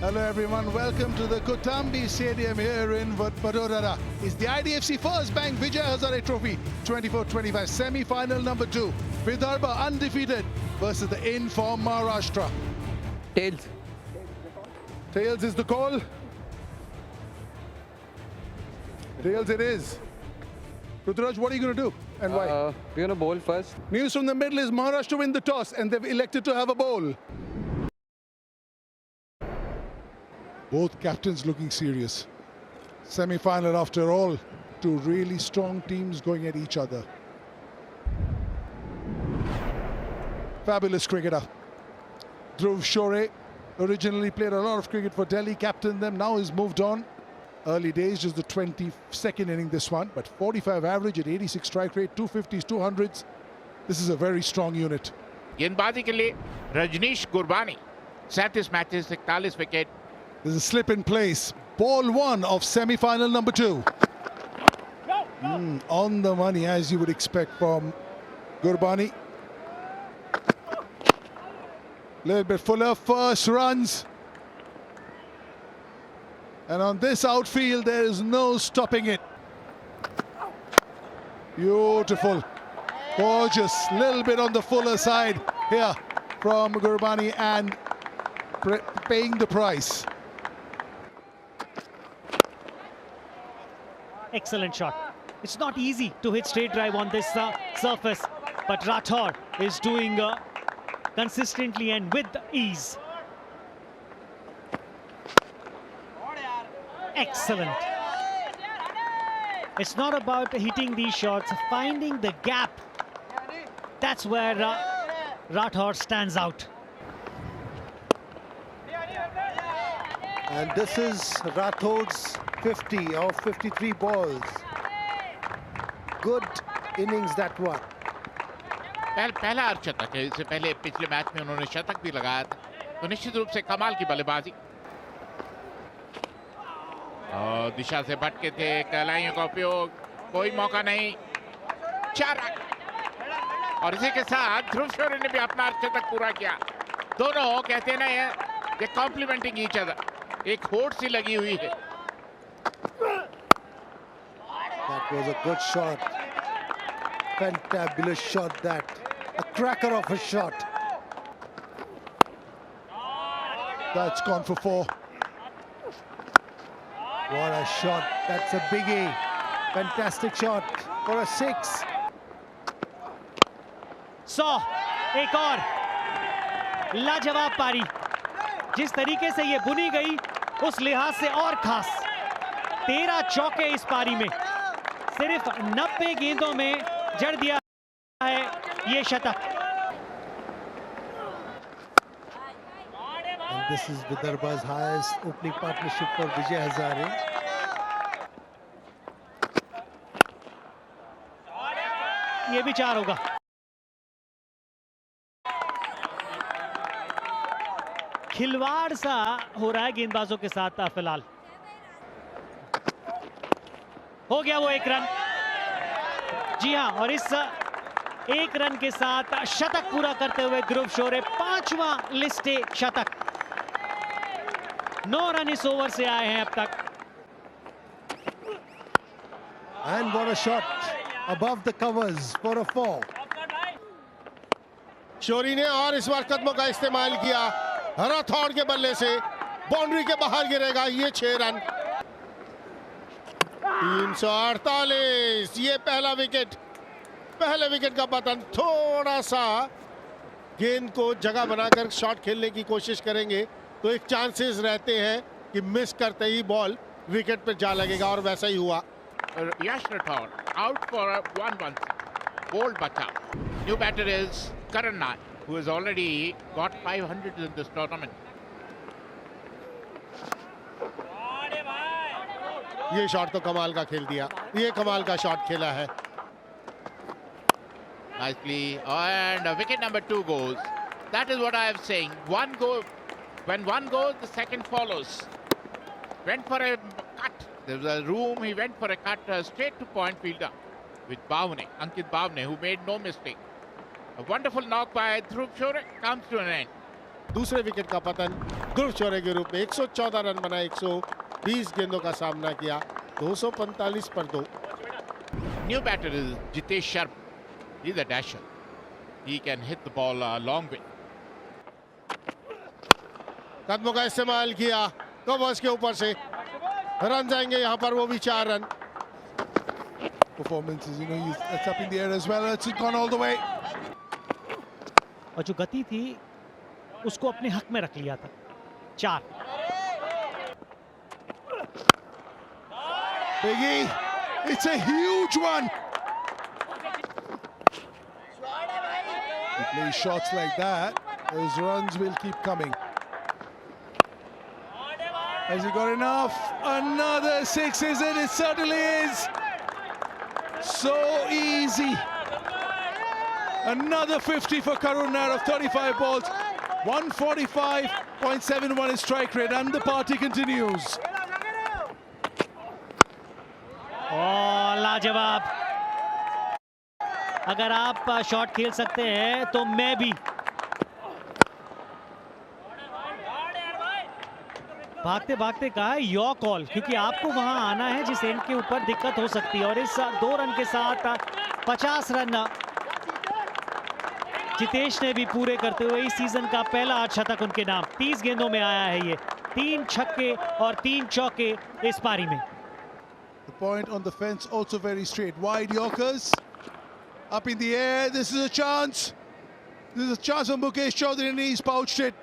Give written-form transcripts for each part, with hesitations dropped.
Hello everyone, welcome to the Kotambi Stadium here in Vadodara. It's the IDFC First Bank Vijay Hazare Trophy 24-25 semi-final number 2. Vidarbha undefeated versus the in-form Maharashtra. Tails. Tails is the call. Tails it is. Ruturaj, what are you going to do and why? We're going to bowl first. News from the middle is Maharashtra win the toss and they've elected to have a bowl. Both captains looking serious. Semi-final after all. Two really strong teams going at each other. Fabulous cricketer. Dhruv Shore originally played a lot of cricket for Delhi, captained them, now he's moved on. Early days, just the 22nd inning this one, but 45 average at 86 strike rate, 250s, 200s. This is a very strong unit. गेंदबाजी के लिए Rajneesh Gurbani 37 matches 41 wicket. There's a slip in place. Ball 1 of semi-final number 2. On the money, as you would expect from Gurbani. Little bit fuller, first runs. And on this outfield, there is no stopping it. Beautiful. Gorgeous. Little bit on the fuller side here from Gurbani and paying the price. Excellent shot. It's not easy to hit straight drive on this surface, but Rathore is doing consistently and with ease. Excellent. It's not about hitting these shots, finding the gap. That's where Rathore stands out. And this is Rathore's 50 of 53 balls. Good innings that one. पहला अर्धशतक है. इससे पहले पिछले match में उन्होंने शतक भी लगाया था, तो निश्चित रूप से कमाल की बल्लेबाजी. दिशा से भटके थे, कहलाइयों का उपयोग, कोई मौका नहीं, 4 रन. और इसी के साथ ध्रुव शोरे ने भी अपना अर्धशतक पूरा किया. दोनों कहते हैं ना, ये कॉम्प्लीमेंटिंग ईच अदर. एक होड़ सी लगी हुई है. That was a good shot. Fantabulous shot that. A cracker of a shot. That's gone for 4. What a shot. That's a biggie. Fantastic shot for a 6. 100. एक और लाजवाब पारी. जिस तरीके से ये बुनी गई, उस लिहाज से और खास. 13 चौके इस पारी में. सिर्फ 90 गेंदों में जड़ दिया है ये शतक. And this is Vidarbha's highest opening partnership for Vijay Hazare. ये भी 4 होगा. खिलवाड़ सा हो रहा है गेंदबाजों के साथ फिलहाल. हो गया वो 1 रन. जी हां, और इस 1 रन के साथ शतक पूरा करते हुए ध्रुव शोरे 5वां लिस्ट ए शतक. 9 रन इस ओवर से आए हैं अब तक. And what a shot above the covers for a 4. शोरी ने और इस बार कदमों का इस्तेमाल किया. राठौड़ के बल्ले से बाउंड्री के बाहर गिरेगा. ये 6 रन. 348. ये पहला विकेट. पहले विकेट का पतन. थोड़ा सा गेंद को जगह बनाकर शॉट खेलने की कोशिश करेंगे तो एक चांसेस रहते हैं कि मिस करते ही बॉल विकेट पर जा लगेगा, और वैसा ही हुआ. Yash Rathore out for a 1-1. Bold bata. New batter is Karan Nath, who has already got 500 in this tournament. ये शॉट तो कमाल का खेल दिया. ये कमाल का शॉट खेला है. Nicely, and wicket number 2 goes. That is what I am saying. One go, when one goes, the second follows. Went for a cut. There was a room. He went for a cut straight to point fielder with Bhavne, Ankit Bhavne, who made no mistake. A wonderful knock by Dhruv Shore comes to an end. दूसरे wicket का पतन ध्रुव शौर्य के रूप में 114 run बनाए, 120 गेंदों का सामना किया, 245 पर 2। New batter is Jitesh Sharma. He's a dasher. He can hit the ball a long way. कदमों का इस्तेमाल किया, कवर्स के ऊपर से रन जाएंगे यहाँ पर, वो भी 4 run. Performances, that's up in the air as well. It's gone all the way. और जो गति थी उसको अपने हक में रख लिया था। 4। Biggie, it's a huge one. He plays shots like that, those runs will keep coming. Has he got enough? Another 6, is it? It certainly is. So easy. Another 50 for Karun Nair of 35 balls. 145.71 is strike rate, and the party continues. और लाजवाब। अगर आप shot खेल सकते हैं तो मैं भी। भागते भागते कहा योर कॉल, क्योंकि आपको वहां आना है जिस एंड के ऊपर दिक्कत हो सकती है। और इस 2 रन के साथ 50 रन जितेश ने भी पूरे करते हुए इस सीजन का पहला अर्धशतक उनके नाम। 30 गेंदों में आया है ये, 3 छक्के और 3 चौके इस पारी में। The point on the fence also very straight. Wide Yorkers up in the air. This is a chance. This is a chance for Mukesh Chaudhary, and he's pouched it.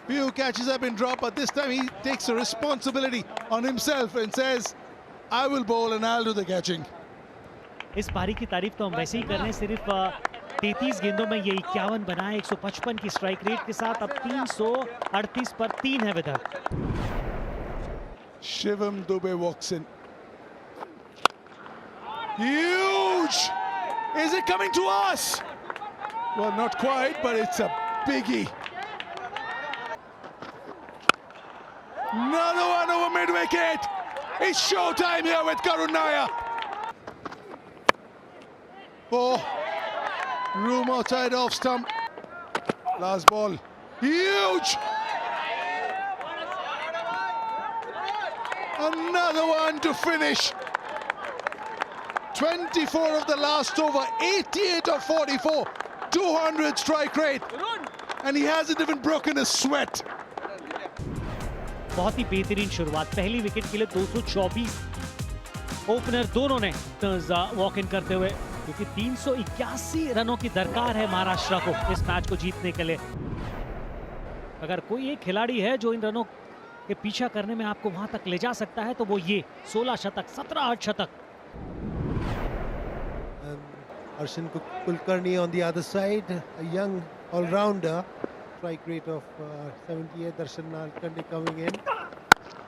Few catches have been dropped, but this time he takes a responsibility on himself and says, I will bowl and I'll do the catching. इस पारी की तारीफ तो हम वैसे ही कर रहे हैं। सिर्फ 33 गेंदों में ये 51 बनाए, 155 की स्ट्राइक रेट के साथ। अब 338 पर 3 है Vidarbha. Shivam Dube walks in. Huge! Is it coming to us? Well, not quite, but it's a biggie. Another one over mid-wicket. It's showtime here with Karun Nair. Oh, room outside off stump. Last ball. Huge! Another one to finish. 24 of the last over, 88 of 44, 200 strike rate, and he hasn't even broken a sweat. बहुत ही बेहतरीन शुरुआत। पहली wicket के लिए 224 opener दोनों ने walk in करते हुए, क्योंकि 381 रनों की दरकार है महाराष्ट्र को इस मैच को जीतने के लिए। अगर कोई एक खिलाड़ी है जो इन रनों के पीछा करने में आपको वहां तक ले जा सकता है तो वो ये 16 शतक, 17 अर्धशतक। Arshin Kulkarni on the other side, a young all-rounder. Strike rate of 78. Darshan Nalkande coming in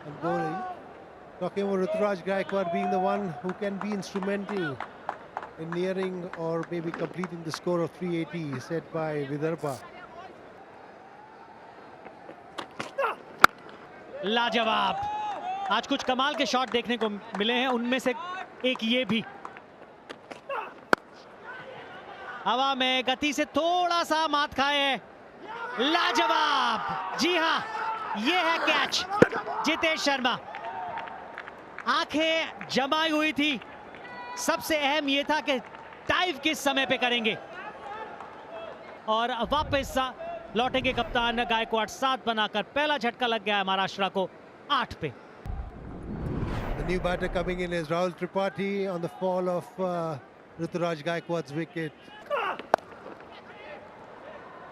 and bowling. Talking about Ruturaj Gaikwad being the one who can be instrumental in nearing or maybe completing the score of 380 set by Vidarbha. लाजवाब। आज कुछ कमाल के shot देखने को मिले हैं, उनमें से एक ये भी। हवा में गति से थोड़ा सा मात खाए। लाजवाब। जी हाँ, ये है कैच। जितेश शर्मा आंखें जमाई हुई थी। सबसे अहम ये था कि डाइव किस समय पे करेंगे, और वापस लौटेंगे कप्तान गायकवाड। 7 बनाकर पहला झटका लग गया है महाराष्ट्र को 8 पे। The new batter coming in is Rahul Tripathi on the fall of Ruturaj Gaikwad's wicket.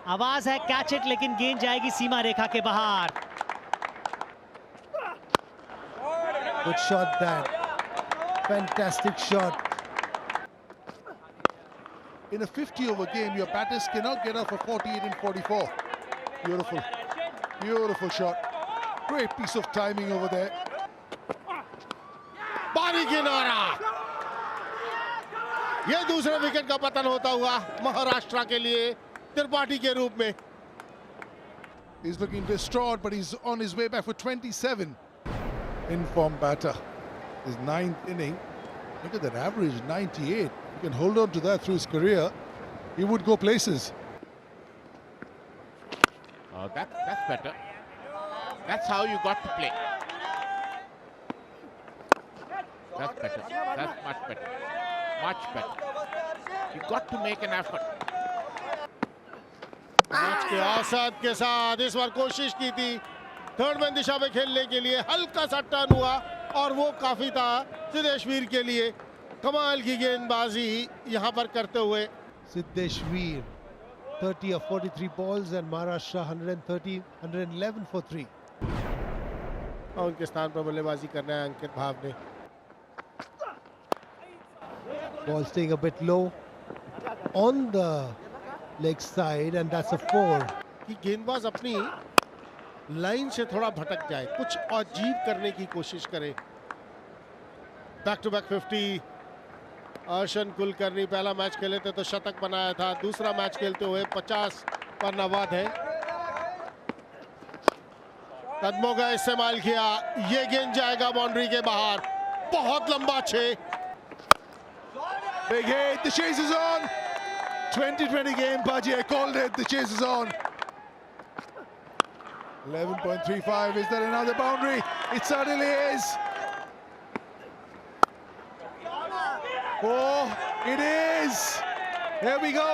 आवाज है कैच इट, लेकिन गेंद जाएगी सीमा रेखा के बाहर। Good shot that. Fantastic shot. In a 50-over game, your batters cannot get off a 48 and 44. Beautiful. Beautiful shot. Great piece of timing over there. बारी किनारा, ये दूसरे विकेट का पतन होता हुआ महाराष्ट्र के लिए त्रिपाठी के रूप में। He's looking distraught, but he's on his way back for 27. In-form batter. His 9th inning. Look at that average, 98. He can hold on to that through his career. He would go places. That's better. That's how you got to play. That's better. That's much better. Much better. You got to make an effort. Match के औसत के साथ इस बार कोशिश की थी third man दिशा में खेलने के लिए, हल्का सा टर्न हुआ और वो काफी था सिद्धेश्वर के लिए। कमाल की गेंदबाजी यहां पर करते हुए Siddeshveer, 30 of 43 balls and Maharashtra 111 for 3. और उनके स्थान पर बल्लेबाजी करना है अंकित भाव ने। Ball staying a bit low on the leg side and that's a 4. कि गेंदबाज अपनी लाइन से थोड़ा भटक जाए, कुछ अजीब करने की कोशिश करे। Back to back 50 Arshin Kulkarni पहला मैच खेले थे तो शतक बनाया था, दूसरा मैच खेलते हुए 50 पर नवाद है। कदमों का इस्तेमाल किया, ये गेंद जाएगा बाउंड्री के बाहर, बहुत लंबा 6। Big hit, the chase is on. 2020 game, Bhaji called it, the chase is on. 11.35, is there another boundary? It certainly is. Oh, it is. Here we go.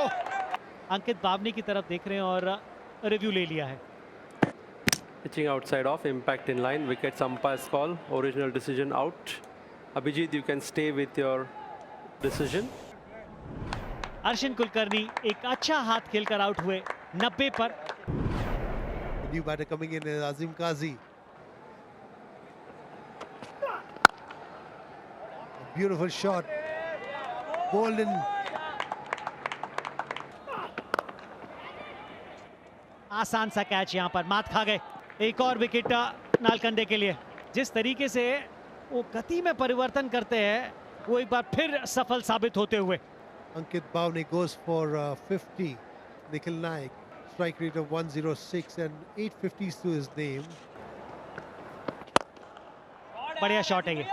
अंकित बावनी की तरफ देख रहे हैं और रिव्यू ले लिया है। Pitching outside off, impact in line, wickets umpire's call, original decision out. Abhijit, you can stay with your decision. Arshan Kulkarni एक अच्छा हाथ खेलकर आउट हुए 90 पर। The new batter coming in is Azim Qazi. A beautiful shot. Golden. आसान सा catch यहां पर मात खा गए। एक और विकेट नालकंडे के लिए। जिस तरीके से वो गति में परिवर्तन करते हैं वो एक बार फिर सफल साबित होते हुए। Ankit Bhavne goes for 50. Nikhil Naik, strike rate of 106 and 850s to his name. बढ़िया शॉट है ये,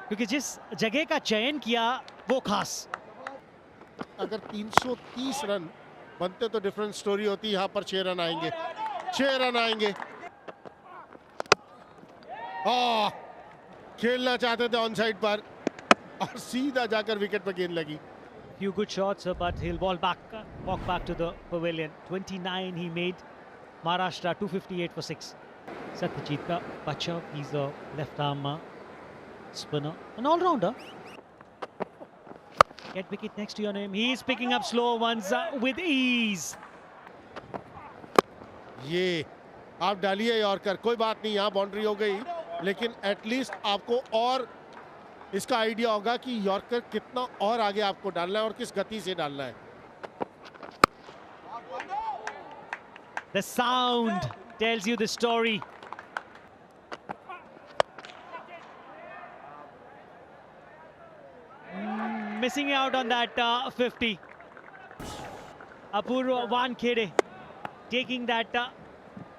क्योंकि जिस जगह का चयन किया वो खास। अगर 330 रन बनते तो डिफरेंट स्टोरी होती, यहाँ पर 6 रन आएंगे, 6 रन आएंगे। खेलना चाहते थे ऑन साइड पर और सीधा जाकर विकेट पर गेंद लगी। Few good shots, but he'll walk back to the pavilion. 29 he made. Maharashtra 258 for 6. Satyajit ka bacha, he's a left arm spinner, an all-rounder. Get wicket next to your name. He's picking up slow ones with ease. ये आप डालिए yorker, कोई बात नहीं, यहाँ boundary हो गई, लेकिन एटलीस्ट आपको और इसका आइडिया होगा कि यॉर्कर कितना और आगे आपको डालना है और किस गति से डालना है। The sound tells you the story. Missing out on that 50. Apurva Wankhede taking that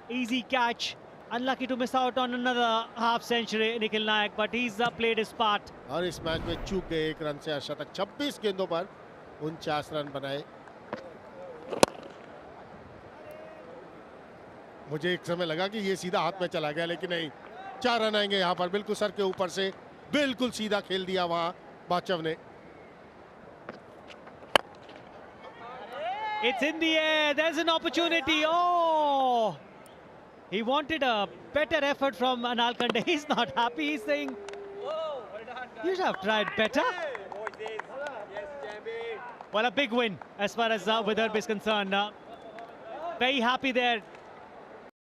easy catch. Unlucky to miss out on another half century, Nikhil Naik, but he's played his part. और इस match में चूक गए 1 run से शतक, 26 गेंदों पर 49 run बनाए। मुझे एक समय लगा कि ये सीधा हाथ में चला गया, लेकिन नहीं, 4 रन आएंगे यहाँ पर, बिल्कुल सर के ऊपर से बिल्कुल सीधा खेल दिया वहां बाचव ने। It's in the air. There's an opportunity. Oh! He wanted a better effort from Analkande. He's not happy. He's saying, you should have tried better. Well, a big win as far as Vidarbha is concerned. Very happy there.